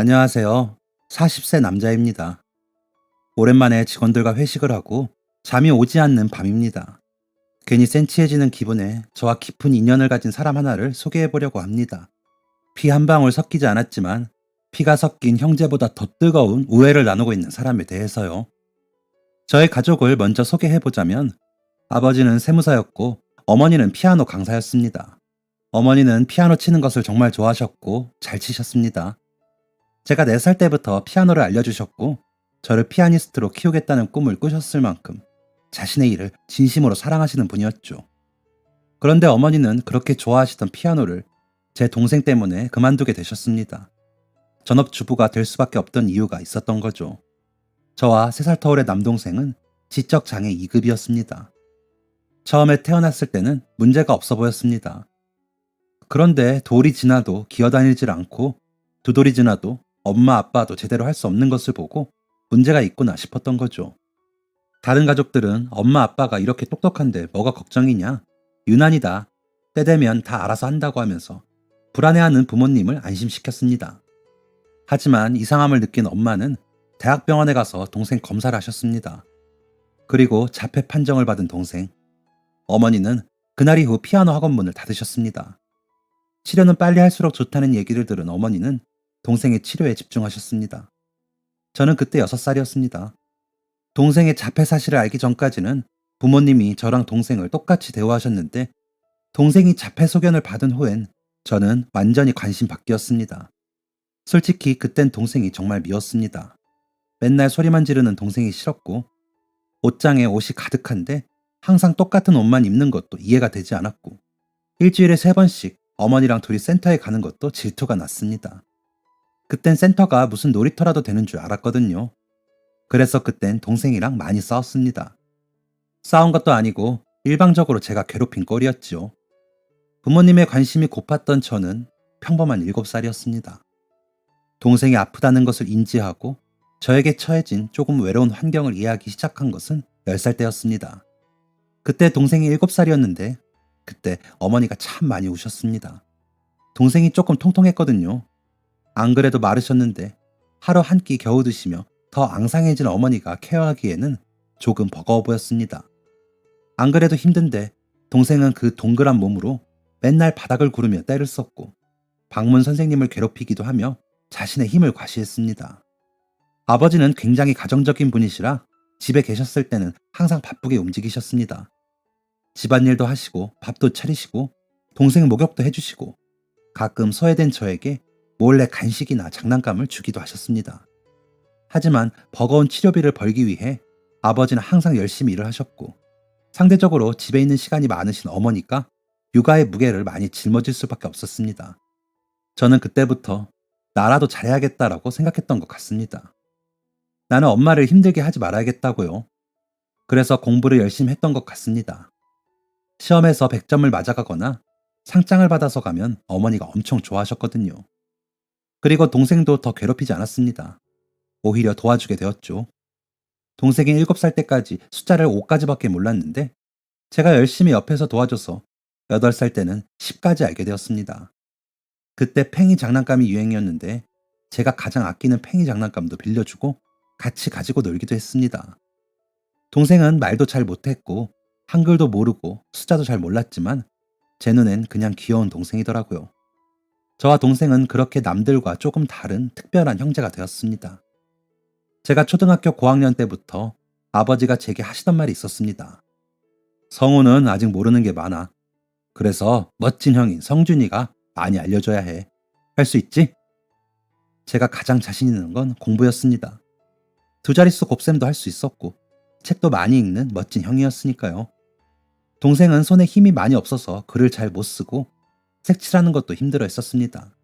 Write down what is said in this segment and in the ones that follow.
안녕하세요. 40세 남자입니다. 오랜만에 직원들과 회식을 하고 잠이 오지 않는 밤입니다. 괜히 센치해지는 기분에 저와 깊은 인연을 가진 사람 하나를 소개해 보려고 합니다. 피 한 방울 섞이지 않았지만 피가 섞인 형제보다 더 뜨거운 우애를 나누고 있는 사람에 대해서요. 저의 가족을 먼저 소개해 보자면 아버지는 세무사였고 어머니는 피아노 강사였습니다. 어머니는 피아노 치는 것을 정말 좋아하셨고 잘 치셨습니다. 제가 4살 때부터 피아노를 알려주셨고 저를 피아니스트로 키우겠다는 꿈을 꾸셨을 만큼 자신의 일을 진심으로 사랑하시는 분이었죠. 그런데 어머니는 그렇게 좋아하시던 피아노를 제 동생 때문에 그만두게 되셨습니다. 전업주부가 될 수밖에 없던 이유가 있었던 거죠. 저와 3살 터울의 남동생은 지적장애 2급이었습니다. 처음에 태어났을 때는 문제가 없어 보였습니다. 그런데 돌이 지나도 기어다니질 않고 두 돌이 지나도 엄마 아빠도 제대로 할 수 없는 것을 보고 문제가 있구나 싶었던 거죠. 다른 가족들은 엄마 아빠가 이렇게 똑똑한데 뭐가 걱정이냐? 유난이다. 때 되면 다 알아서 한다고 하면서 불안해하는 부모님을 안심시켰습니다. 하지만 이상함을 느낀 엄마는 대학병원에 가서 동생 검사를 하셨습니다. 그리고 자폐 판정을 받은 동생. 어머니는 그날 이후 피아노 학원 문을 닫으셨습니다. 치료는 빨리 할수록 좋다는 얘기를 들은 어머니는 동생의 치료에 집중하셨습니다. 저는 그때 6살이었습니다. 동생의 자폐 사실을 알기 전까지는 부모님이 저랑 동생을 똑같이 대우하셨는데 동생이 자폐 소견을 받은 후엔 저는 완전히 관심 밖이었습니다. 솔직히 그땐 동생이 정말 미웠습니다. 맨날 소리만 지르는 동생이 싫었고 옷장에 옷이 가득한데 항상 똑같은 옷만 입는 것도 이해가 되지 않았고 일주일에 3번씩 어머니랑 둘이 센터에 가는 것도 질투가 났습니다. 그땐 센터가 무슨 놀이터라도 되는 줄 알았거든요. 그래서 그땐 동생이랑 많이 싸웠습니다. 싸운 것도 아니고 일방적으로 제가 괴롭힌 꼴이었지요. 부모님의 관심이 고팠던 저는 평범한 7살이었습니다. 동생이 아프다는 것을 인지하고 저에게 처해진 조금 외로운 환경을 이해하기 시작한 것은 10살 때였습니다. 그때 동생이 7살이었는데 그때 어머니가 참 많이 우셨습니다. 동생이 조금 통통했거든요. 안 그래도 마르셨는데 하루 한 끼 겨우 드시며 더 앙상해진 어머니가 케어하기에는 조금 버거워 보였습니다. 안 그래도 힘든데 동생은 그 동그란 몸으로 맨날 바닥을 구르며 떼를 썼고 방문 선생님을 괴롭히기도 하며 자신의 힘을 과시했습니다. 아버지는 굉장히 가정적인 분이시라 집에 계셨을 때는 항상 바쁘게 움직이셨습니다. 집안일도 하시고 밥도 차리시고 동생 목욕도 해주시고 가끔 소외된 저에게 몰래 간식이나 장난감을 주기도 하셨습니다. 하지만 버거운 치료비를 벌기 위해 아버지는 항상 열심히 일을 하셨고 상대적으로 집에 있는 시간이 많으신 어머니가 육아의 무게를 많이 짊어질 수밖에 없었습니다. 저는 그때부터 나라도 잘해야겠다라고 생각했던 것 같습니다. 나는 엄마를 힘들게 하지 말아야겠다고요. 그래서 공부를 열심히 했던 것 같습니다. 시험에서 100점을 맞아가거나 상장을 받아서 가면 어머니가 엄청 좋아하셨거든요. 그리고 동생도 더 괴롭히지 않았습니다. 오히려 도와주게 되었죠. 동생이 7살 때까지 숫자를 5까지밖에 몰랐는데 제가 열심히 옆에서 도와줘서 8살 때는 10까지 알게 되었습니다. 그때 팽이 장난감이 유행이었는데 제가 가장 아끼는 팽이 장난감도 빌려주고 같이 가지고 놀기도 했습니다. 동생은 말도 잘 못했고 한글도 모르고 숫자도 잘 몰랐지만 제 눈엔 그냥 귀여운 동생이더라고요. 저와 동생은 그렇게 남들과 조금 다른 특별한 형제가 되었습니다. 제가 초등학교 고학년 때부터 아버지가 제게 하시던 말이 있었습니다. 성우는 아직 모르는 게 많아. 그래서 멋진 형인 성준이가 많이 알려줘야 해. 할 수 있지? 제가 가장 자신 있는 건 공부였습니다. 2자릿수 곱셈도 할 수 있었고 책도 많이 읽는 멋진 형이었으니까요. 동생은 손에 힘이 많이 없어서 글을 잘 못 쓰고 색칠하는 것도 힘들어 했었습니다.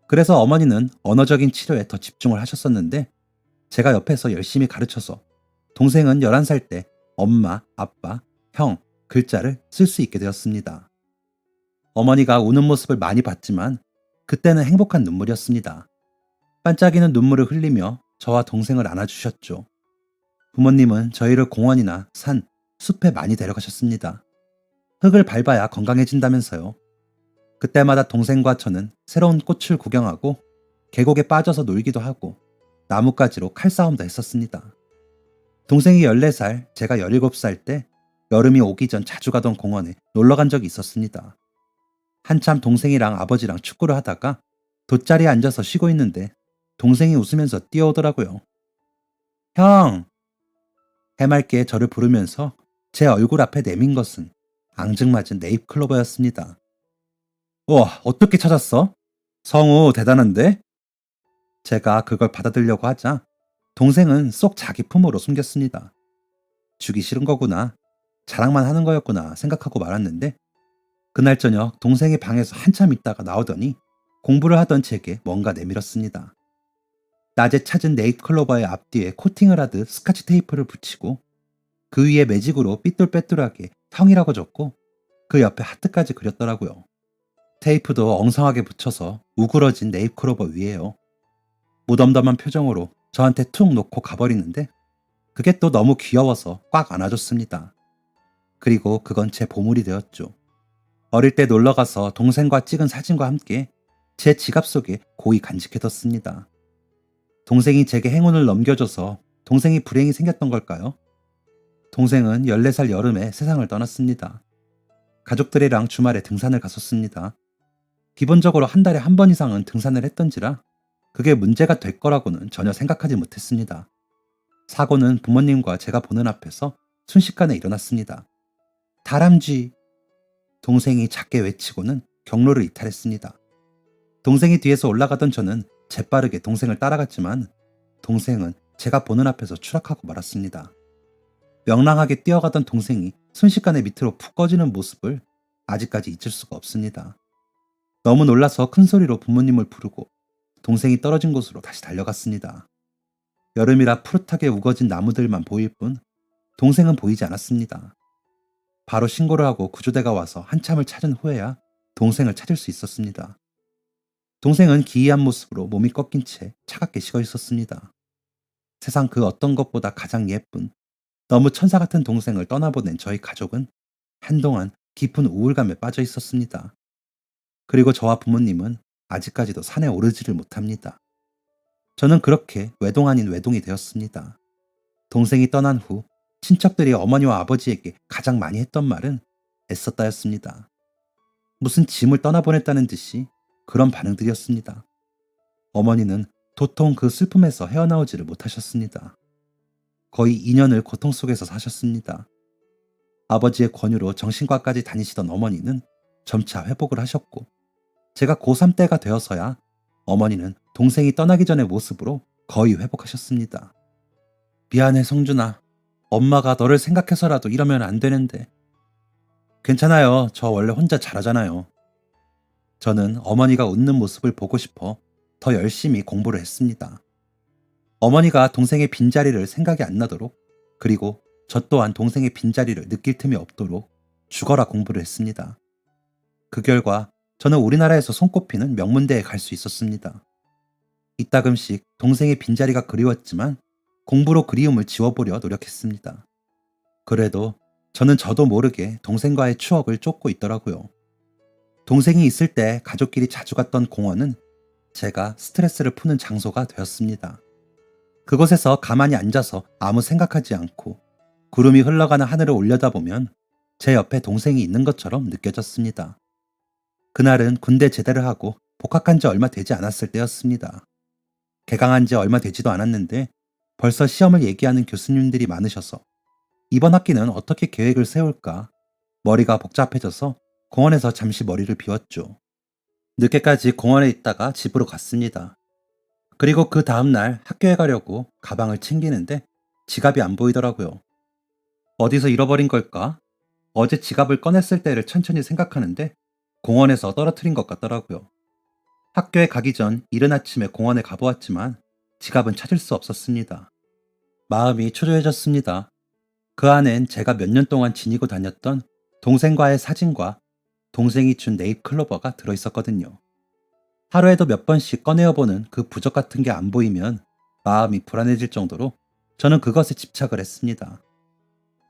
그래서 어머니는 언어적인 치료에 더 집중을 하셨었는데 제가 옆에서 열심히 가르쳐서 동생은 11살 때 엄마, 아빠, 형 글자를 쓸 수 있게 되었습니다. 어머니가 우는 모습을 많이 봤지만 그때는 행복한 눈물이었습니다. 반짝이는 눈물을 흘리며 저와 동생을 안아주셨죠. 부모님은 저희를 공원이나 산, 숲에 많이 데려가셨습니다. 흙을 밟아야 건강해진다면서요. 그때마다 동생과 저는 새로운 꽃을 구경하고 계곡에 빠져서 놀기도 하고 나뭇가지로 칼싸움도 했었습니다. 동생이 14살, 제가 17살 때 여름이 오기 전 자주 가던 공원에 놀러 간 적이 있었습니다. 한참 동생이랑 아버지랑 축구를 하다가 돗자리에 앉아서 쉬고 있는데 동생이 웃으면서 뛰어오더라고요. 형! 해맑게 저를 부르면서 제 얼굴 앞에 내민 것은 앙증맞은 네잎클로버였습니다. 우와, 어떻게 찾았어? 성우 대단한데? 제가 그걸 받아들려고 하자 동생은 쏙 자기 품으로 숨겼습니다. 주기 싫은 거구나. 자랑만 하는 거였구나 생각하고 말았는데 그날 저녁 동생의 방에서 한참 있다가 나오더니 공부를 하던 제게 뭔가 내밀었습니다. 낮에 찾은 네잎클로버의 앞뒤에 코팅을 하듯 스카치 테이프를 붙이고 그 위에 매직으로 삐뚤빼뚤하게 형이라고 적고 그 옆에 하트까지 그렸더라고요. 테이프도 엉성하게 붙여서 우그러진 네잎클로버 위에요. 무덤덤한 표정으로 저한테 툭 놓고 가버리는데 그게 또 너무 귀여워서 꽉 안아줬습니다. 그리고 그건 제 보물이 되었죠. 어릴 때 놀러가서 동생과 찍은 사진과 함께 제 지갑 속에 고이 간직해뒀습니다. 동생이 제게 행운을 넘겨줘서 동생이 불행이 생겼던 걸까요? 동생은 14살 여름에 세상을 떠났습니다. 가족들이랑 주말에 등산을 갔었습니다. 기본적으로 한 달에 한 번 이상은 등산을 했던지라 그게 문제가 될 거라고는 전혀 생각하지 못했습니다. 사고는 부모님과 제가 보는 앞에서 순식간에 일어났습니다. 다람쥐! 동생이 작게 외치고는 경로를 이탈했습니다. 동생이 뒤에서 올라가던 저는 재빠르게 동생을 따라갔지만 동생은 제가 보는 앞에서 추락하고 말았습니다. 명랑하게 뛰어가던 동생이 순식간에 밑으로 푹 꺼지는 모습을 아직까지 잊을 수가 없습니다. 너무 놀라서 큰 소리로 부모님을 부르고 동생이 떨어진 곳으로 다시 달려갔습니다. 여름이라 푸릇하게 우거진 나무들만 보일 뿐 동생은 보이지 않았습니다. 바로 신고를 하고 구조대가 와서 한참을 찾은 후에야 동생을 찾을 수 있었습니다. 동생은 기이한 모습으로 몸이 꺾인 채 차갑게 식어 있었습니다. 세상 그 어떤 것보다 가장 예쁜 너무 천사 같은 동생을 떠나보낸 저희 가족은 한동안 깊은 우울감에 빠져 있었습니다. 그리고 저와 부모님은 아직까지도 산에 오르지를 못합니다. 저는 그렇게 외동 아닌 외동이 되었습니다. 동생이 떠난 후 친척들이 어머니와 아버지에게 가장 많이 했던 말은 애썼다였습니다. 무슨 짐을 떠나보냈다는 듯이 그런 반응들이었습니다. 어머니는 도통 그 슬픔에서 헤어나오지를 못하셨습니다. 거의 2년을 고통 속에서 사셨습니다. 아버지의 권유로 정신과까지 다니시던 어머니는 점차 회복을 하셨고 제가 고3 때가 되어서야 어머니는 동생이 떠나기 전의 모습으로 거의 회복하셨습니다. 미안해 성준아. 엄마가 너를 생각해서라도 이러면 안 되는데. 괜찮아요. 저 원래 혼자 잘하잖아요. 저는 어머니가 웃는 모습을 보고 싶어 더 열심히 공부를 했습니다. 어머니가 동생의 빈자리를 생각이 안 나도록 그리고 저 또한 동생의 빈자리를 느낄 틈이 없도록 죽어라 공부를 했습니다. 그 결과 저는 우리나라에서 손꼽히는 명문대에 갈 수 있었습니다. 이따금씩 동생의 빈자리가 그리웠지만 공부로 그리움을 지워보려 노력했습니다. 그래도 저는 저도 모르게 동생과의 추억을 쫓고 있더라고요. 동생이 있을 때 가족끼리 자주 갔던 공원은 제가 스트레스를 푸는 장소가 되었습니다. 그곳에서 가만히 앉아서 아무 생각하지 않고 구름이 흘러가는 하늘을 올려다보면 제 옆에 동생이 있는 것처럼 느껴졌습니다. 그날은 군대 제대를 하고 복학한 지 얼마 되지 않았을 때였습니다. 개강한 지 얼마 되지도 않았는데 벌써 시험을 얘기하는 교수님들이 많으셔서 이번 학기는 어떻게 계획을 세울까 머리가 복잡해져서 공원에서 잠시 머리를 비웠죠. 늦게까지 공원에 있다가 집으로 갔습니다. 그리고 그 다음날 학교에 가려고 가방을 챙기는데 지갑이 안 보이더라고요. 어디서 잃어버린 걸까? 어제 지갑을 꺼냈을 때를 천천히 생각하는데 공원에서 떨어뜨린 것 같더라고요. 학교에 가기 전 이른 아침에 공원에 가보았지만 지갑은 찾을 수 없었습니다. 마음이 초조해졌습니다. 그 안엔 제가 몇 년 동안 지니고 다녔던 동생과의 사진과 동생이 준 네잎클로버가 들어있었거든요. 하루에도 몇 번씩 꺼내어보는 그 부적 같은 게 안 보이면 마음이 불안해질 정도로 저는 그것에 집착을 했습니다.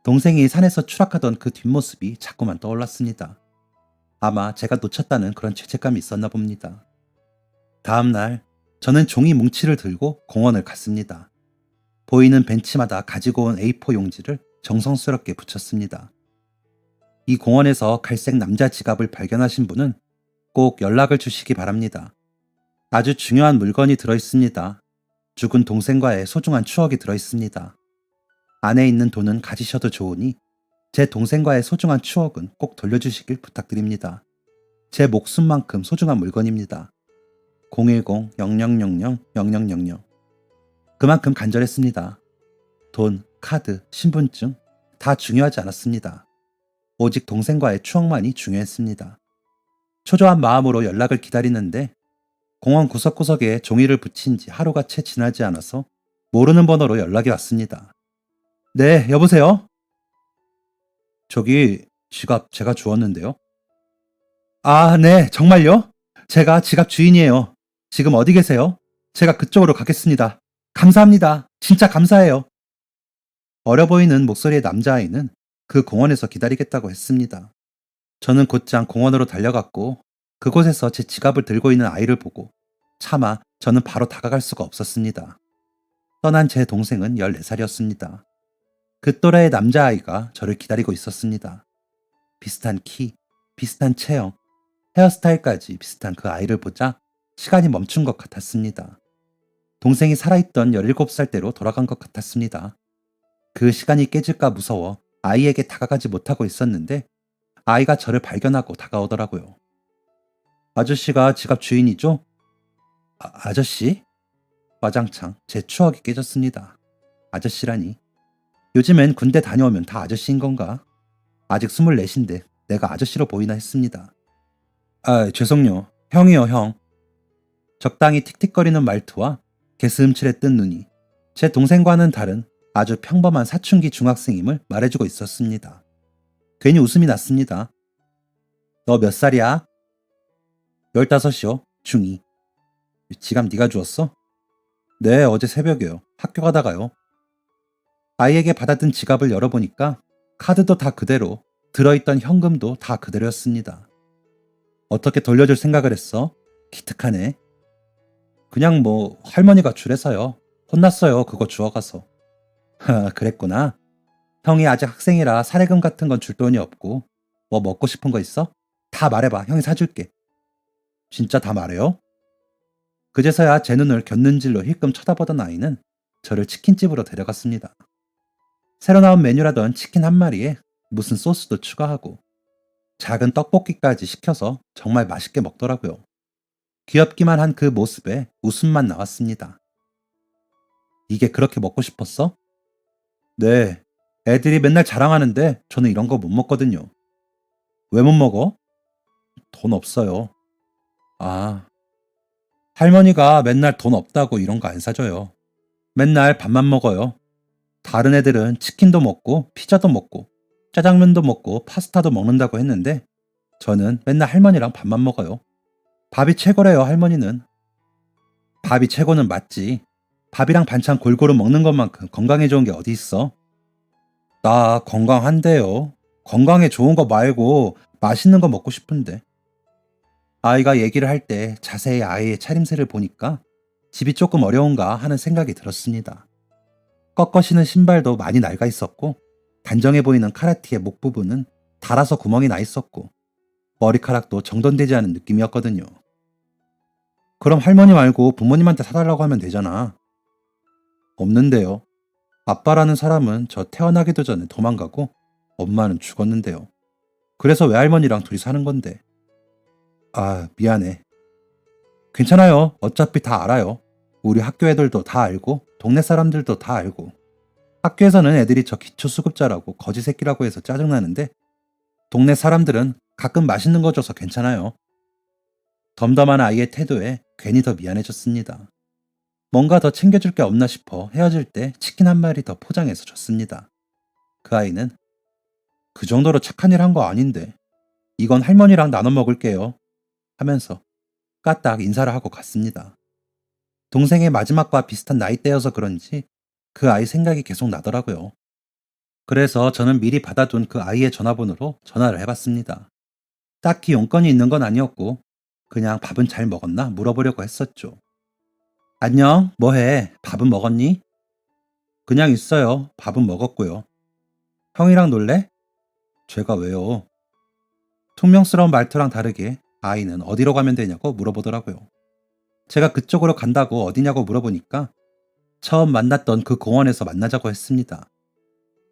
동생이 산에서 추락하던 그 뒷모습이 자꾸만 떠올랐습니다. 아마 제가 놓쳤다는 그런 죄책감이 있었나 봅니다. 다음 날 저는 종이 뭉치를 들고 공원을 갔습니다. 보이는 벤치마다 가지고 온 A4 용지를 정성스럽게 붙였습니다. 이 공원에서 갈색 남자 지갑을 발견하신 분은 꼭 연락을 주시기 바랍니다. 아주 중요한 물건이 들어있습니다. 죽은 동생과의 소중한 추억이 들어있습니다. 안에 있는 돈은 가지셔도 좋으니 제 동생과의 소중한 추억은 꼭 돌려주시길 부탁드립니다. 제 목숨만큼 소중한 물건입니다. 010-0000-0000 그만큼 간절했습니다. 돈, 카드, 신분증 다 중요하지 않았습니다. 오직 동생과의 추억만이 중요했습니다. 초조한 마음으로 연락을 기다리는데 공원 구석구석에 종이를 붙인 지 하루가 채 지나지 않아서 모르는 번호로 연락이 왔습니다. 네, 여보세요? 저기 지갑 제가 주웠는데요. 아, 네, 정말요? 제가 지갑 주인이에요. 지금 어디 계세요? 제가 그쪽으로 가겠습니다. 감사합니다. 진짜 감사해요. 어려 보이는 목소리의 남자아이는 그 공원에서 기다리겠다고 했습니다. 저는 곧장 공원으로 달려갔고 그곳에서 제 지갑을 들고 있는 아이를 보고 차마 저는 바로 다가갈 수가 없었습니다. 떠난 제 동생은 14살이었습니다. 그 또래의 남자아이가 저를 기다리고 있었습니다. 비슷한 키, 비슷한 체형, 헤어스타일까지 비슷한 그 아이를 보자 시간이 멈춘 것 같았습니다. 동생이 살아있던 17살 때로 돌아간 것 같았습니다. 그 시간이 깨질까 무서워 아이에게 다가가지 못하고 있었는데 아이가 저를 발견하고 다가오더라고요. 아저씨가 지갑 주인이죠? 아저씨? 와장창 제 추억이 깨졌습니다. 아저씨라니. 요즘엔 군대 다녀오면 다 아저씨인 건가? 아직 24인데 내가 아저씨로 보이나 했습니다. 아, 죄송요. 형이요, 형. 적당히 틱틱거리는 말투와 개스음칠에 뜬 눈이 제 동생과는 다른 아주 평범한 사춘기 중학생임을 말해주고 있었습니다. 괜히 웃음이 났습니다. 너 몇 살이야? 15이요. 중2. 지갑 네가 주웠어? 네, 어제 새벽에요. 학교 가다가요. 아이에게 받아든 지갑을 열어보니까 카드도 다 그대로, 들어있던 현금도 다 그대로였습니다. 어떻게 돌려줄 생각을 했어? 기특하네. 그냥 뭐 할머니가 주래서요. 혼났어요. 그거 주워가서. 그랬구나. 형이 아직 학생이라 사례금 같은 건 줄 돈이 없고 뭐 먹고 싶은 거 있어? 다 말해봐. 형이 사줄게. 진짜 다 말해요? 그제서야 제 눈을 곁눈질로 힐끔 쳐다보던 아이는 저를 치킨집으로 데려갔습니다. 새로 나온 메뉴라던 치킨 한 마리에 무슨 소스도 추가하고 작은 떡볶이까지 시켜서 정말 맛있게 먹더라고요. 귀엽기만 한 그 모습에 웃음만 나왔습니다. 이게 그렇게 먹고 싶었어? 네. 애들이 맨날 자랑하는데 저는 이런 거 못 먹거든요. 왜 못 먹어? 돈 없어요. 아, 할머니가 맨날 돈 없다고 이런 거 안 사줘요. 맨날 밥만 먹어요. 다른 애들은 치킨도 먹고 피자도 먹고 짜장면도 먹고 파스타도 먹는다고 했는데 저는 맨날 할머니랑 밥만 먹어요. 밥이 최고래요, 할머니는. 밥이 최고는 맞지. 밥이랑 반찬 골고루 먹는 것만큼 건강에 좋은 게 어디 있어? 나 건강한데요. 건강에 좋은 거 말고 맛있는 거 먹고 싶은데. 아이가 얘기를 할 때 자세히 아이의 차림새를 보니까 집이 조금 어려운가 하는 생각이 들었습니다. 꺾어 신은 신발도 많이 낡아 있었고 단정해 보이는 카라티의 목 부분은 닳아서 구멍이 나 있었고 머리카락도 정돈되지 않은 느낌이었거든요. 그럼 할머니 말고 부모님한테 사달라고 하면 되잖아. 없는데요. 아빠라는 사람은 저 태어나기도 전에 도망가고 엄마는 죽었는데요. 그래서 외할머니랑 둘이 사는 건데. 아, 미안해. 괜찮아요. 어차피 다 알아요. 우리 학교 애들도 다 알고 동네 사람들도 다 알고. 학교에서는 애들이 저 기초수급자라고 거지 새끼라고 해서 짜증나는데 동네 사람들은 가끔 맛있는 거 줘서 괜찮아요. 덤덤한 아이의 태도에 괜히 더 미안해졌습니다. 뭔가 더 챙겨줄 게 없나 싶어 헤어질 때 치킨 한 마리 더 포장해서 줬습니다. 그 아이는 그 정도로 착한 일 한 거 아닌데 이건 할머니랑 나눠 먹을게요 하면서 까딱 인사를 하고 갔습니다. 동생의 마지막과 비슷한 나이대여서 그런지 그 아이 생각이 계속 나더라고요. 그래서 저는 미리 받아둔 그 아이의 전화번호로 전화를 해봤습니다. 딱히 용건이 있는 건 아니었고 그냥 밥은 잘 먹었나 물어보려고 했었죠. 안녕, 뭐해? 밥은 먹었니? 그냥 있어요. 밥은 먹었고요. 형이랑 놀래? 제가 왜요? 퉁명스러운 말투랑 다르게 아이는 어디로 가면 되냐고 물어보더라고요. 제가 그쪽으로 간다고 어디냐고 물어보니까 처음 만났던 그 공원에서 만나자고 했습니다.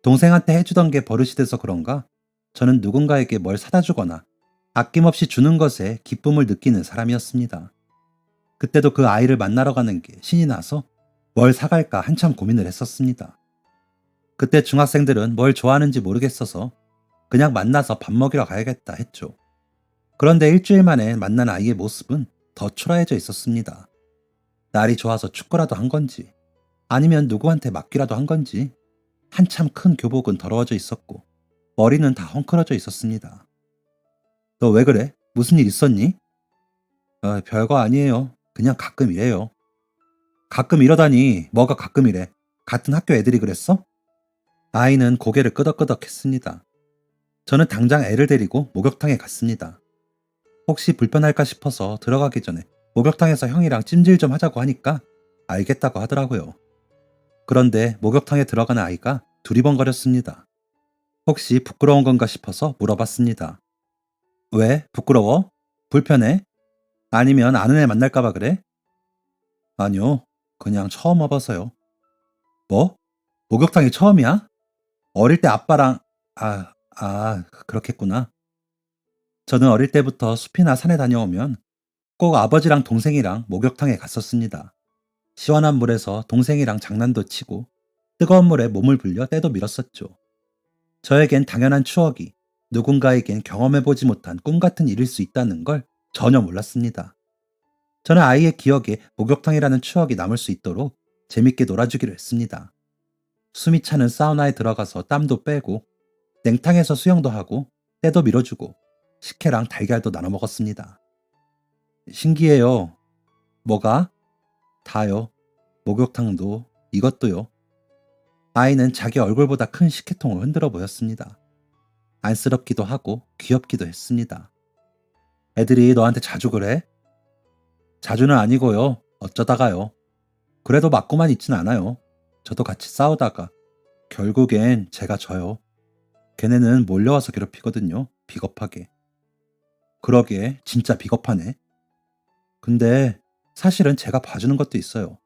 동생한테 해주던 게 버릇이 돼서 그런가 저는 누군가에게 뭘 사다 주거나 아낌없이 주는 것에 기쁨을 느끼는 사람이었습니다. 그때도 그 아이를 만나러 가는 게 신이 나서 뭘 사갈까 한참 고민을 했었습니다. 그때 중학생들은 뭘 좋아하는지 모르겠어서 그냥 만나서 밥 먹이러 가야겠다 했죠. 그런데 일주일 만에 만난 아이의 모습은 더 초라해져 있었습니다. 날이 좋아서 축구라도 한 건지 아니면 누구한테 맡기라도 한 건지 한참 큰 교복은 더러워져 있었고 머리는 다 헝클어져 있었습니다. 너 왜 그래? 무슨 일 있었니? 별거 아니에요. 그냥 가끔 이래요. 가끔 이러다니 뭐가 가끔 이래. 같은 학교 애들이 그랬어? 아이는 고개를 끄덕끄덕 했습니다. 저는 당장 애를 데리고 목욕탕에 갔습니다. 혹시 불편할까 싶어서 들어가기 전에 목욕탕에서 형이랑 찜질 좀 하자고 하니까 알겠다고 하더라고요. 그런데 목욕탕에 들어가는 아이가 두리번거렸습니다. 혹시 부끄러운 건가 싶어서 물어봤습니다. 왜? 부끄러워? 불편해? 아니면 아는 애 만날까봐 그래? 아니요. 그냥 처음 와봐서요. 뭐? 목욕탕이 처음이야? 어릴 때 아빠랑, 그렇겠구나. 저는 어릴 때부터 숲이나 산에 다녀오면 꼭 아버지랑 동생이랑 목욕탕에 갔었습니다. 시원한 물에서 동생이랑 장난도 치고 뜨거운 물에 몸을 불려 때도 밀었었죠. 저에겐 당연한 추억이 누군가에겐 경험해보지 못한 꿈 같은 일일 수 있다는 걸 전혀 몰랐습니다. 저는 아이의 기억에 목욕탕이라는 추억이 남을 수 있도록 재밌게 놀아주기로 했습니다. 숨이 차는 사우나에 들어가서 땀도 빼고 냉탕에서 수영도 하고 때도 밀어주고 식혜랑 달걀도 나눠 먹었습니다. 신기해요. 뭐가? 다요. 목욕탕도 이것도요. 아이는 자기 얼굴보다 큰 식혜통을 흔들어 보였습니다. 안쓰럽기도 하고 귀엽기도 했습니다. 애들이 너한테 자주 그래? 자주는 아니고요. 어쩌다가요. 그래도 맞고만 있진 않아요. 저도 같이 싸우다가 결국엔 제가 져요. 걔네는 몰려와서 괴롭히거든요. 비겁하게. 그러게 진짜 비겁하네. 근데 사실은 제가 봐주는 것도 있어요.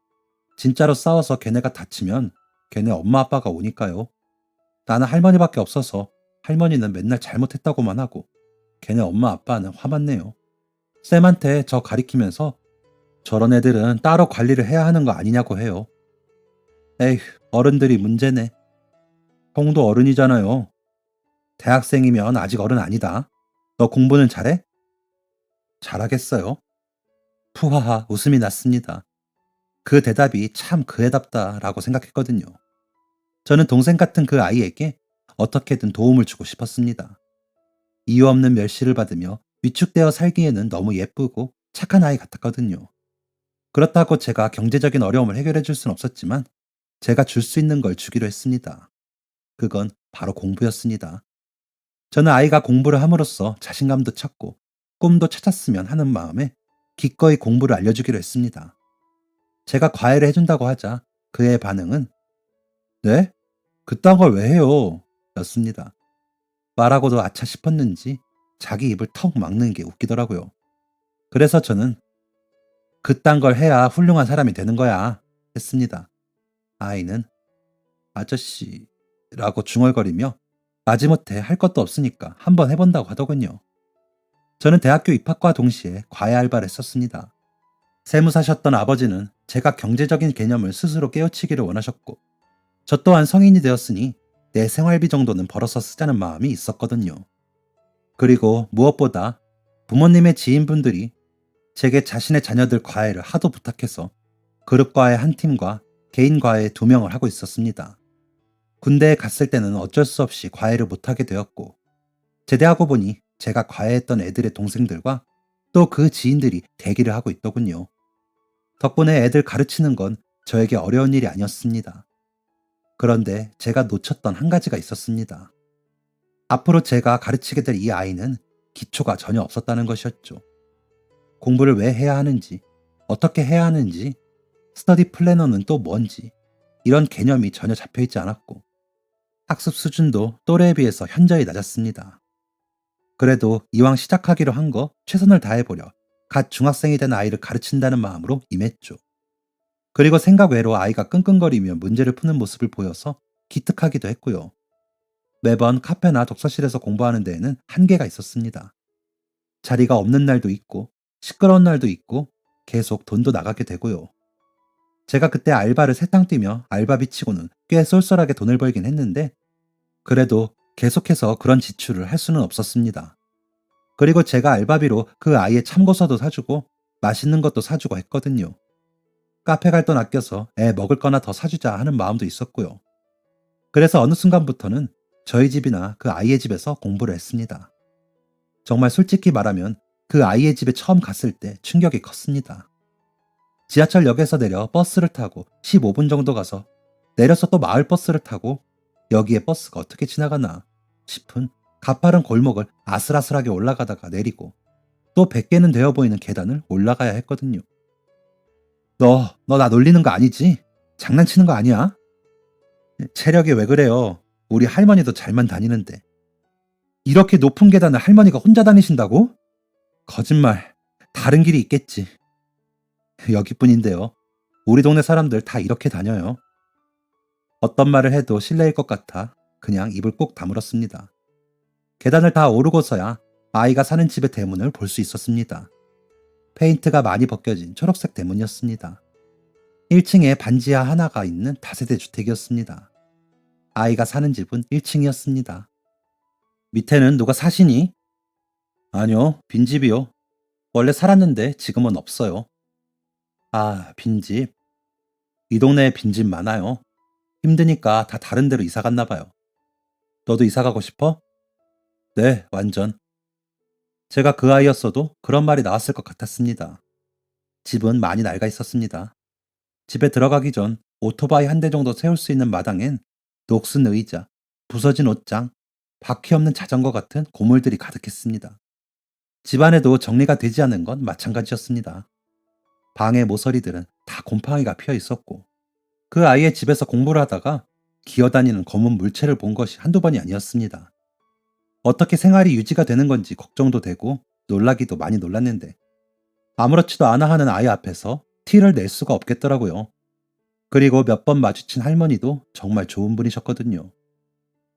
진짜로 싸워서 걔네가 다치면 걔네 엄마 아빠가 오니까요. 나는 할머니밖에 없어서 할머니는 맨날 잘못했다고만 하고 걔네 엄마 아빠는 화만 내요. 쌤한테 저 가리키면서 저런 애들은 따로 관리를 해야 하는 거 아니냐고 해요. 에휴, 어른들이 문제네. 형도 어른이잖아요. 대학생이면 아직 어른 아니다. 너 공부는 잘해? 잘하겠어요. 푸하하 웃음이 났습니다. 그 대답이 참 그애답다라고 생각했거든요. 저는 동생 같은 그 아이에게 어떻게든 도움을 주고 싶었습니다. 이유 없는 멸시를 받으며 위축되어 살기에는 너무 예쁘고 착한 아이 같았거든요. 그렇다고 제가 경제적인 어려움을 해결해 줄 순 없었지만 제가 줄 수 있는 걸 주기로 했습니다. 그건 바로 공부였습니다. 저는 아이가 공부를 함으로써 자신감도 찾고 꿈도 찾았으면 하는 마음에 기꺼이 공부를 알려주기로 했습니다. 제가 과외를 해준다고 하자 그의 반응은 네? 그딴 걸 왜 해요? 였습니다. 말하고도 아차 싶었는지 자기 입을 턱 막는 게 웃기더라고요. 그래서 저는 그딴 걸 해야 훌륭한 사람이 되는 거야 했습니다. 아이는 아저씨라고 중얼거리며 마지못해 할 것도 없으니까 한번 해본다고 하더군요. 저는 대학교 입학과 동시에 과외 알바를 했었습니다. 세무사셨던 아버지는 제가 경제적인 개념을 스스로 깨우치기를 원하셨고 저 또한 성인이 되었으니 내 생활비 정도는 벌어서 쓰자는 마음이 있었거든요. 그리고 무엇보다 부모님의 지인분들이 제게 자신의 자녀들 과외를 하도 부탁해서 그룹 과외 한 팀과 개인 과외 2명을 하고 있었습니다. 군대에 갔을 때는 어쩔 수 없이 과외를 못하게 되었고 제대하고 보니 제가 과외했던 애들의 동생들과 또 그 지인들이 대기를 하고 있더군요. 덕분에 애들 가르치는 건 저에게 어려운 일이 아니었습니다. 그런데 제가 놓쳤던 한 가지가 있었습니다. 앞으로 제가 가르치게 될 이 아이는 기초가 전혀 없었다는 것이었죠. 공부를 왜 해야 하는지, 어떻게 해야 하는지, 스터디 플래너는 또 뭔지 이런 개념이 전혀 잡혀있지 않았고 학습 수준도 또래에 비해서 현저히 낮았습니다. 그래도 이왕 시작하기로 한 거 최선을 다해보려 갓 중학생이 된 아이를 가르친다는 마음으로 임했죠. 그리고 생각 외로 아이가 끙끙거리며 문제를 푸는 모습을 보여서 기특하기도 했고요. 매번 카페나 독서실에서 공부하는 데에는 한계가 있었습니다. 자리가 없는 날도 있고 시끄러운 날도 있고 계속 돈도 나가게 되고요. 제가 그때 알바를 세탕 뛰며 알바비 치고는 꽤 쏠쏠하게 돈을 벌긴 했는데 그래도 계속해서 그런 지출을 할 수는 없었습니다. 그리고 제가 알바비로 그 아이의 참고서도 사주고 맛있는 것도 사주고 했거든요. 카페 갈 돈 아껴서 애 먹을 거나 더 사주자 하는 마음도 있었고요. 그래서 어느 순간부터는 저희 집이나 그 아이의 집에서 공부를 했습니다. 정말 솔직히 말하면 그 아이의 집에 처음 갔을 때 충격이 컸습니다. 지하철역에서 내려 버스를 타고 15분 정도 가서 내려서 또 마을버스를 타고 여기에 버스가 어떻게 지나가나 싶은 가파른 골목을 아슬아슬하게 올라가다가 내리고 또 100개는 되어 보이는 계단을 올라가야 했거든요. 너 나 놀리는 거 아니지? 장난치는 거 아니야? 체력이 왜 그래요? 우리 할머니도 잘만 다니는데. 이렇게 높은 계단을 할머니가 혼자 다니신다고? 거짓말. 다른 길이 있겠지. 여기뿐인데요. 우리 동네 사람들 다 이렇게 다녀요. 어떤 말을 해도 실례일 것 같아 그냥 입을 꼭 다물었습니다. 계단을 다 오르고서야 아이가 사는 집의 대문을 볼 수 있었습니다. 페인트가 많이 벗겨진 초록색 대문이었습니다. 1층에 반지하 하나가 있는 다세대 주택이었습니다. 아이가 사는 집은 1층이었습니다. 밑에는 누가 사시니? 아니요, 빈집이요. 원래 살았는데 지금은 없어요. 아, 빈집. 이 동네에 빈집 많아요. 힘드니까 다 다른 데로 이사 갔나 봐요. 너도 이사 가고 싶어? 네, 완전. 제가 그 아이였어도 그런 말이 나왔을 것 같았습니다. 집은 많이 낡아 있었습니다. 집에 들어가기 전 오토바이 한 대 정도 세울 수 있는 마당엔 녹슨 의자, 부서진 옷장, 바퀴 없는 자전거 같은 고물들이 가득했습니다. 집안에도 정리가 되지 않은 건 마찬가지였습니다. 방의 모서리들은 다 곰팡이가 피어 있었고 그 아이의 집에서 공부를 하다가 기어다니는 검은 물체를 본 것이 한두 번이 아니었습니다. 어떻게 생활이 유지가 되는 건지 걱정도 되고 놀라기도 많이 놀랐는데 아무렇지도 않아 하는 아이 앞에서 티를 낼 수가 없겠더라고요. 그리고 몇 번 마주친 할머니도 정말 좋은 분이셨거든요.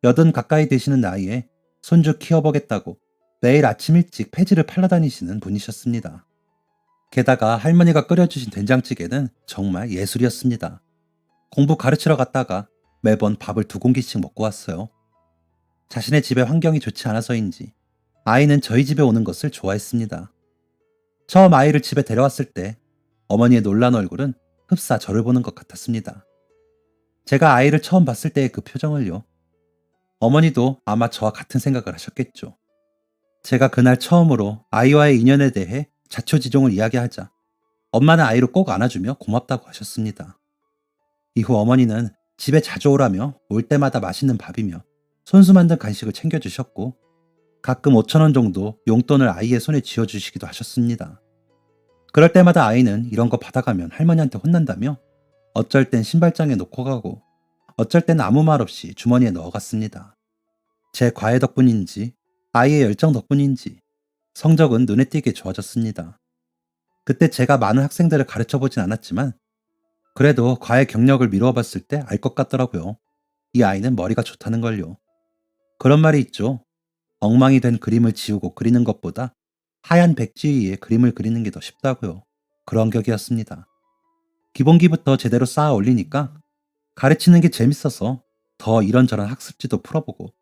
80 가까이 되시는 나이에 손주 키워보겠다고 매일 아침 일찍 폐지를 팔러 다니시는 분이셨습니다. 게다가 할머니가 끓여주신 된장찌개는 정말 예술이었습니다. 공부 가르치러 갔다가 매번 밥을 2공기씩 먹고 왔어요. 자신의 집의 환경이 좋지 않아서인지 아이는 저희 집에 오는 것을 좋아했습니다. 처음 아이를 집에 데려왔을 때 어머니의 놀란 얼굴은 흡사 저를 보는 것 같았습니다. 제가 아이를 처음 봤을 때의 그 표정을요. 어머니도 아마 저와 같은 생각을 하셨겠죠. 제가 그날 처음으로 아이와의 인연에 대해 자초지종을 이야기하자 엄마는 아이를 꼭 안아주며 고맙다고 하셨습니다. 이후 어머니는 집에 자주 오라며 올 때마다 맛있는 밥이며 손수 만든 간식을 챙겨주셨고 가끔 5,000원 정도 용돈을 아이의 손에 쥐어주시기도 하셨습니다. 그럴 때마다 아이는 이런 거 받아가면 할머니한테 혼난다며 어쩔 땐 신발장에 놓고 가고 어쩔 땐 아무 말 없이 주머니에 넣어갔습니다. 제 과외 덕분인지 아이의 열정 덕분인지 성적은 눈에 띄게 좋아졌습니다. 그때 제가 많은 학생들을 가르쳐보진 않았지만 그래도 과외 경력을 미루어 봤을 때 알 것 같더라고요. 이 아이는 머리가 좋다는 걸요. 그런 말이 있죠. 엉망이 된 그림을 지우고 그리는 것보다 하얀 백지 위에 그림을 그리는 게 더 쉽다고요. 그런 격이었습니다. 기본기부터 제대로 쌓아 올리니까 가르치는 게 재밌어서 더 이런저런 학습지도 풀어보고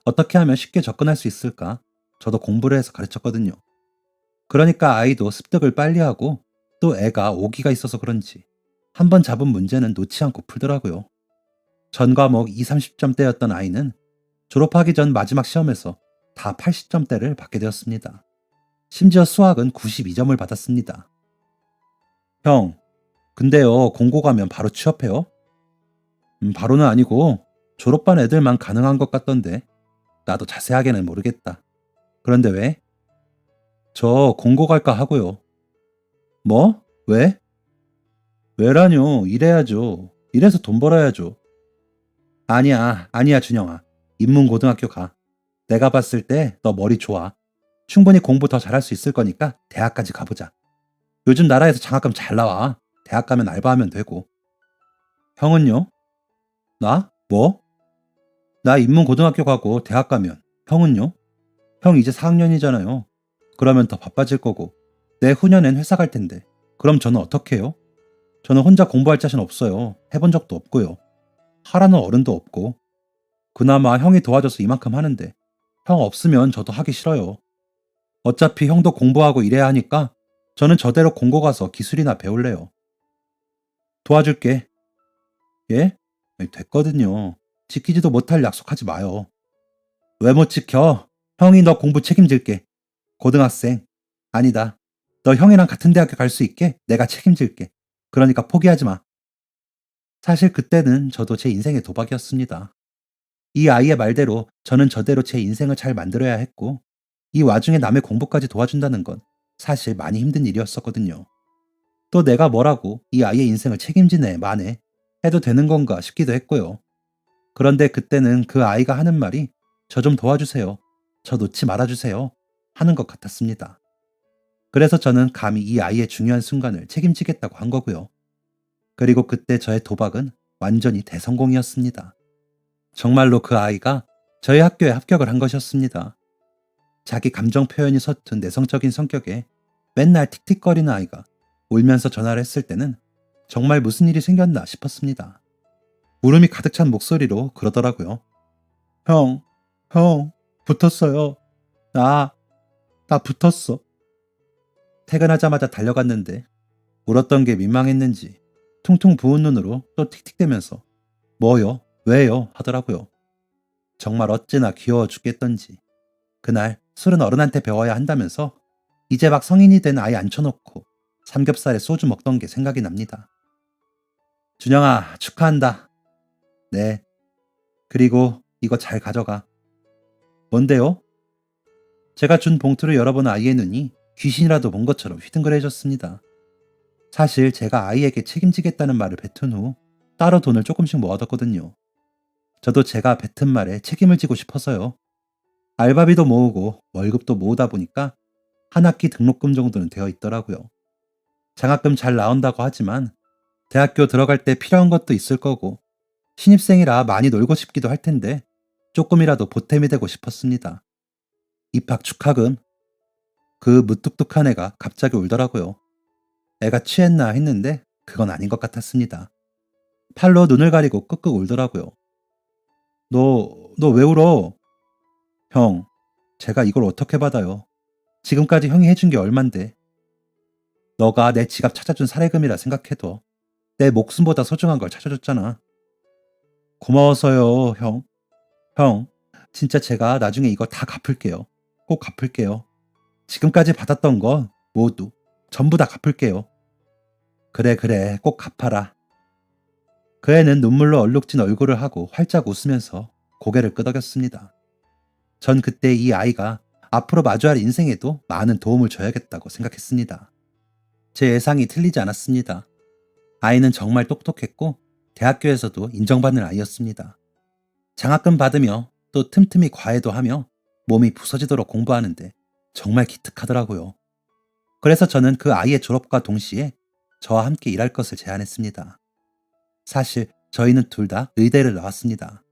어떻게 하면 쉽게 접근할 수 있을까 저도 공부를 해서 가르쳤거든요. 그러니까 아이도 습득을 빨리 하고 또 애가 오기가 있어서 그런지 한번 잡은 문제는 놓지 않고 풀더라고요. 전 과목 2, 30점대였던 아이는 졸업하기 전 마지막 시험에서 다 80점대를 받게 되었습니다. 심지어 수학은 92점을 받았습니다. 형, 근데요, 공고 가면 바로 취업해요? 바로는 아니고 졸업반 애들만 가능한 것 같던데 나도 자세하게는 모르겠다. 그런데 왜? 저 공고 갈까 하고요. 뭐? 왜? 왜라뇨? 일해야죠. 일해서 돈 벌어야죠. 아니야, 준영아. 인문고등학교 가. 내가 봤을 때 너 머리 좋아. 충분히 공부 더 잘할 수 있을 거니까 대학까지 가보자. 요즘 나라에서 장학금 잘 나와. 대학 가면 알바하면 되고. 형은요? 나? 뭐? 나 인문고등학교 가고 대학 가면. 형은요? 형 이제 4학년이잖아요. 그러면 더 바빠질 거고. 내 후년엔 회사 갈 텐데. 그럼 저는 어떻게 해요? 저는 혼자 공부할 자신 없어요. 해본 적도 없고요. 하라는 어른도 없고. 그나마 형이 도와줘서 이만큼 하는데 형 없으면 저도 하기 싫어요. 어차피 형도 공부하고 일해야 하니까 저는 저대로 공고 가서 기술이나 배울래요. 도와줄게. 예? 아니, 됐거든요. 지키지도 못할 약속하지 마요. 왜 못 지켜? 형이 너 공부 책임질게. 고등학생. 아니다. 너 형이랑 같은 대학교 갈 수 있게 내가 책임질게. 그러니까 포기하지 마. 사실 그때는 저도 제 인생의 도박이었습니다. 이 아이의 말대로 저는 저대로 제 인생을 잘 만들어야 했고, 이 와중에 남의 공부까지 도와준다는 건 사실 많이 힘든 일이었었거든요. 또 내가 뭐라고 이 아이의 인생을 책임지네, 마네 해도 되는 건가 싶기도 했고요. 그런데 그때는 그 아이가 하는 말이 저 좀 도와주세요. 저 놓지 말아주세요. 하는 것 같았습니다. 그래서 저는 감히 이 아이의 중요한 순간을 책임지겠다고 한 거고요. 그리고 그때 저의 도박은 완전히 대성공이었습니다. 정말로 그 아이가 저희 학교에 합격을 한 것이었습니다. 자기 감정 표현이 서툰 내성적인 성격에 맨날 틱틱거리는 아이가 울면서 전화를 했을 때는 정말 무슨 일이 생겼나 싶었습니다. 울음이 가득 찬 목소리로 그러더라고요. 형, 형, 붙었어요. 나, 나 붙었어. 퇴근하자마자 달려갔는데 울었던 게 민망했는지 퉁퉁 부은 눈으로 또 틱틱대면서 뭐요? 왜요? 하더라고요. 정말 어찌나 귀여워 죽겠던지. 그날 술은 어른한테 배워야 한다면서 이제 막 성인이 된 아이 앉혀놓고 삼겹살에 소주 먹던 게 생각이 납니다. 준영아, 축하한다. 네. 그리고 이거 잘 가져가. 뭔데요? 제가 준 봉투를 열어본 아이의 눈이 귀신이라도 본 것처럼 휘둥그레졌습니다. 사실 제가 아이에게 책임지겠다는 말을 뱉은 후 따로 돈을 조금씩 모아뒀거든요. 저도 제가 뱉은 말에 책임을 지고 싶어서요. 알바비도 모으고 월급도 모으다 보니까 한 학기 등록금 정도는 되어 있더라고요. 장학금 잘 나온다고 하지만 대학교 들어갈 때 필요한 것도 있을 거고 신입생이라 많이 놀고 싶기도 할 텐데 조금이라도 보탬이 되고 싶었습니다. 입학 축하금. 그 무뚝뚝한 애가 갑자기 울더라고요. 애가 취했나 했는데 그건 아닌 것 같았습니다. 팔로 눈을 가리고 끄끄 울더라고요. 너 왜 울어? 형, 제가 이걸 어떻게 받아요? 지금까지 형이 해준 게 얼만데. 너가 내 지갑 찾아준 사례금이라 생각해도 내 목숨보다 소중한 걸 찾아줬잖아. 고마워서요, 형. 형, 진짜 제가 나중에 이거 다 갚을게요. 꼭 갚을게요. 지금까지 받았던 건 모두 전부 다 갚을게요. 그래, 꼭 갚아라. 그 애는 눈물로 얼룩진 얼굴을 하고 활짝 웃으면서 고개를 끄덕였습니다. 전 그때 이 아이가 앞으로 마주할 인생에도 많은 도움을 줘야겠다고 생각했습니다. 제 예상이 틀리지 않았습니다. 아이는 정말 똑똑했고 대학교에서도 인정받는 아이였습니다. 장학금 받으며 또 틈틈이 과외도 하며 몸이 부서지도록 공부하는데 정말 기특하더라고요. 그래서 저는 그 아이의 졸업과 동시에 저와 함께 일할 것을 제안했습니다. 사실 저희는 둘 다 의대를 나왔습니다.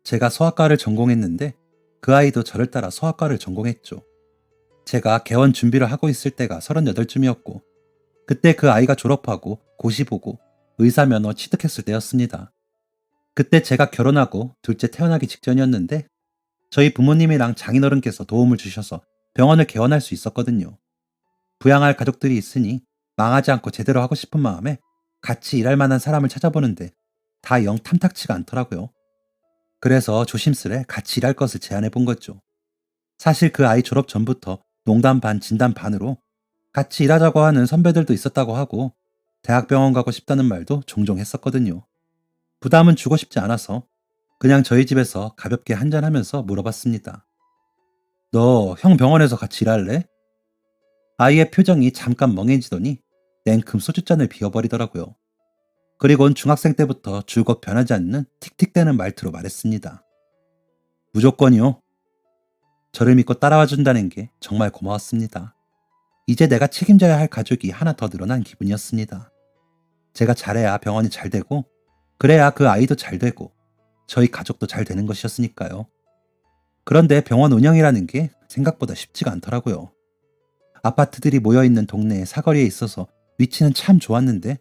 제가 소아과를 전공했는데 그 아이도 저를 따라 소아과를 전공했죠. 제가 개원 준비를 하고 있을 때가 38쯤이었고 그때 그 아이가 졸업하고 고시 보고 의사 면허 취득했을 때였습니다. 그때 제가 결혼하고 둘째 태어나기 직전이었는데 저희 부모님이랑 장인어른께서 도움을 주셔서 병원을 개원할 수 있었거든요. 부양할 가족들이 있으니 망하지 않고 제대로 하고 싶은 마음에 같이 일할 만한 사람을 찾아보는데 다 영 탐탁치가 않더라고요. 그래서 조심스레 같이 일할 것을 제안해 본 거죠. 사실 그 아이 졸업 전부터 농담 반 진담 반으로 같이 일하자고 하는 선배들도 있었다고 하고 대학병원 가고 싶다는 말도 종종 했었거든요. 부담은 주고 싶지 않아서 그냥 저희 집에서 가볍게 한잔하면서 물어봤습니다. 너 형 병원에서 같이 일할래? 아이의 표정이 잠깐 멍해지더니 냉큼 소주잔을 비워버리더라고요. 그리고는 중학생 때부터 줄곧 변하지 않는 틱틱대는 말투로 말했습니다. 무조건이요. 저를 믿고 따라와 준다는 게 정말 고마웠습니다. 이제 내가 책임져야 할 가족이 하나 더 늘어난 기분이었습니다. 제가 잘해야 병원이 잘 되고, 그래야 그 아이도 잘 되고, 저희 가족도 잘 되는 것이었으니까요. 그런데 병원 운영이라는 게 생각보다 쉽지가 않더라고요. 아파트들이 모여있는 동네의 사거리에 있어서 위치는 참 좋았는데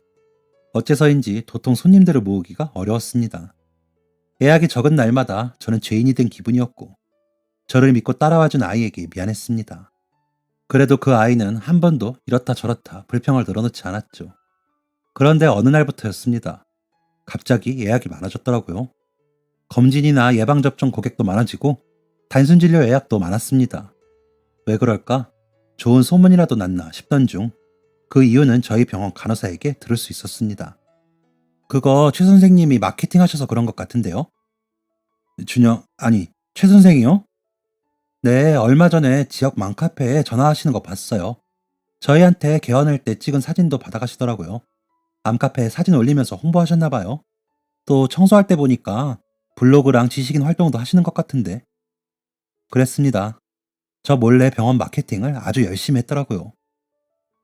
어째서인지 도통 손님들을 모으기가 어려웠습니다. 예약이 적은 날마다 저는 죄인이 된 기분이었고 저를 믿고 따라와준 아이에게 미안했습니다. 그래도 그 아이는 한 번도 이렇다 저렇다 불평을 늘어놓지 않았죠. 그런데 어느 날부터였습니다. 갑자기 예약이 많아졌더라고요. 검진이나 예방접종 고객도 많아지고 단순진료 예약도 많았습니다. 왜 그럴까? 좋은 소문이라도 났나 싶던 중 그 이유는 저희 병원 간호사에게 들을 수 있었습니다. 그거 최 선생님이 마케팅 하셔서 그런 것 같은데요? 최 선생이요? 네, 얼마 전에 지역 맘카페에 전화하시는 거 봤어요. 저희한테 개원할 때 찍은 사진도 받아가시더라고요. 맘카페에 사진 올리면서 홍보하셨나 봐요. 또 청소할 때 보니까 블로그랑 지식인 활동도 하시는 것 같은데. 그랬습니다. 저 몰래 병원 마케팅을 아주 열심히 했더라고요.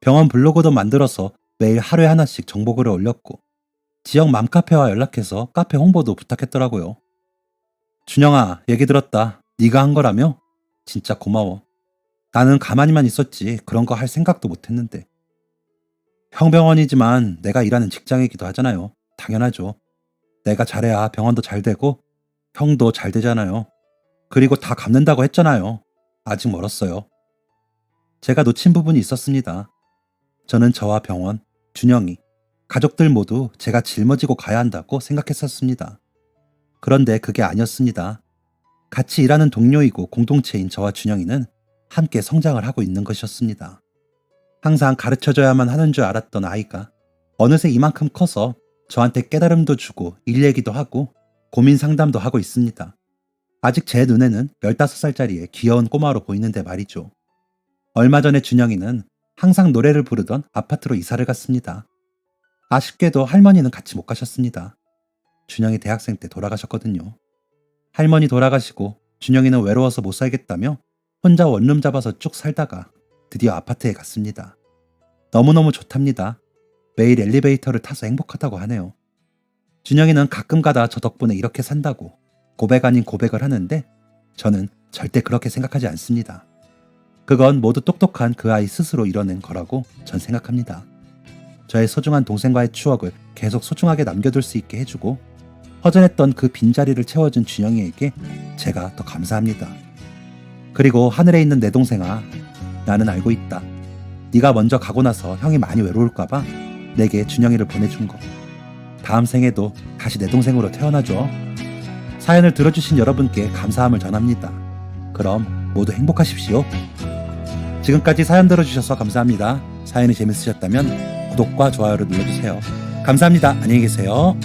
병원 블로그도 만들어서 매일 하루에 하나씩 정보글을 올렸고 지역 맘카페와 연락해서 카페 홍보도 부탁했더라고요. 준영아, 얘기 들었다. 네가 한 거라며? 진짜 고마워. 나는 가만히만 있었지 그런 거 할 생각도 못했는데. 형 병원이지만 내가 일하는 직장이기도 하잖아요. 당연하죠. 내가 잘해야 병원도 잘 되고 형도 잘 되잖아요. 그리고 다 갚는다고 했잖아요. 아직 멀었어요. 제가 놓친 부분이 있었습니다. 저는 저와 병원, 준영이, 가족들 모두 제가 짊어지고 가야 한다고 생각했었습니다. 그런데 그게 아니었습니다. 같이 일하는 동료이고 공동체인 저와 준영이는 함께 성장을 하고 있는 것이었습니다. 항상 가르쳐줘야만 하는 줄 알았던 아이가 어느새 이만큼 커서 저한테 깨달음도 주고 일 얘기도 하고 고민 상담도 하고 있습니다. 아직 제 눈에는 15살짜리의 귀여운 꼬마로 보이는데 말이죠. 얼마 전에 준영이는 항상 노래를 부르던 아파트로 이사를 갔습니다. 아쉽게도 할머니는 같이 못 가셨습니다. 준영이 대학생 때 돌아가셨거든요. 할머니 돌아가시고 준영이는 외로워서 못 살겠다며 혼자 원룸 잡아서 쭉 살다가 드디어 아파트에 갔습니다. 너무너무 좋답니다. 매일 엘리베이터를 타서 행복하다고 하네요. 준영이는 가끔 가다 저 덕분에 이렇게 산다고 고백 아닌 고백을 하는데 저는 절대 그렇게 생각하지 않습니다. 그건 모두 똑똑한 그 아이 스스로 이뤄낸 거라고 전 생각합니다. 저의 소중한 동생과의 추억을 계속 소중하게 남겨둘 수 있게 해주고 허전했던 그 빈자리를 채워준 준영이에게 제가 더 감사합니다. 그리고 하늘에 있는 내 동생아, 나는 알고 있다. 네가 먼저 가고 나서 형이 많이 외로울까봐 내게 준영이를 보내준 거. 다음 생에도 다시 내 동생으로 태어나줘. 사연을 들어주신 여러분께 감사함을 전합니다. 그럼 모두 행복하십시오. 지금까지 사연 들어주셔서 감사합니다. 사연이 재밌으셨다면 구독과 좋아요를 눌러주세요. 감사합니다. 안녕히 계세요.